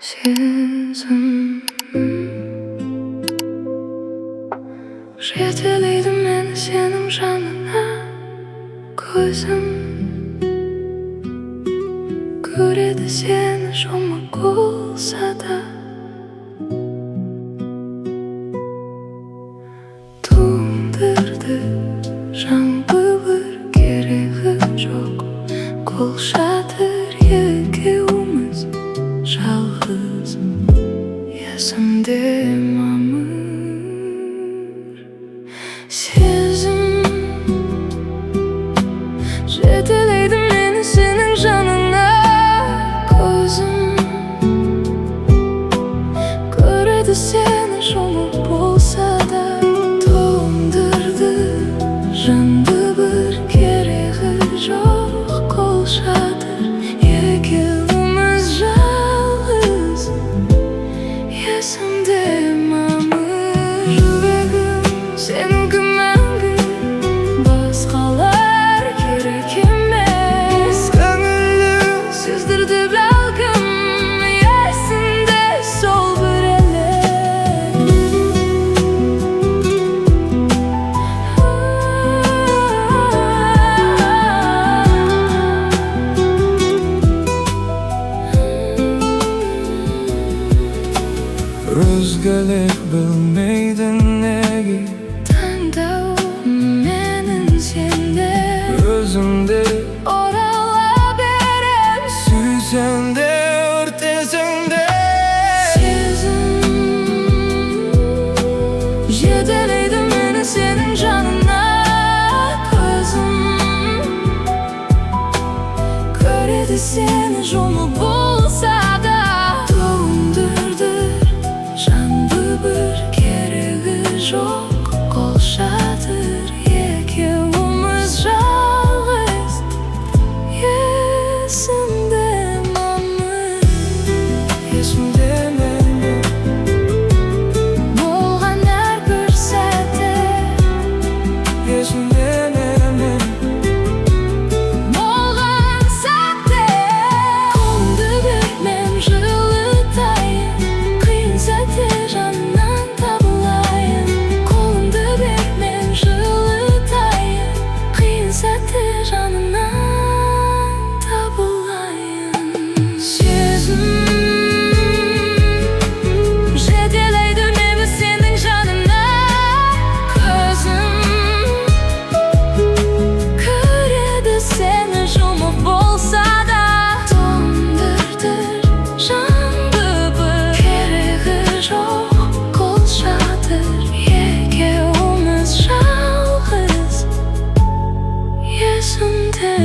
сезім жетелейді мені сенің жаныңа көзім көреді сені жұмық болса да туындырды жаңбыр бір керегі жоқ қол шатыр екеуміз жалғыз есімде мамыр сезім жетелейді мені сенің жаныңа көзім көреді сені жұмық болса да туындырды жанды бір керегі жоқ қол шатыр екеуміз жалғыз есімде мамыр жүрегім сенікі мәңгі басқалар керек емес көңілім сездірді бәлкім есімде сол бір елек Өзгелер білмейді неге таңдау менің сенде өзімде орала берем сүйсең де өртесең де сезім жетелейді мені сенің жаныңа көзім көреді сені жұмық болса да туындырды жанды бір керегі жоқ қол шатыр екеуміз жалғыз есімде мамыр есімде менің болған әрбір сәтте есімде менің болған сәтте қолымды бер мен жылытайын қиын сәтте жанынан табылайын қолымды бер мен жылытайын қиын сәтте жанынан табылайын сезім жетелейді мені сенің жаныңа көзім көреді сені жұмық болса да туындырды жанды бір керегі жоқ қол шатыр екеуміз жалғыз есімде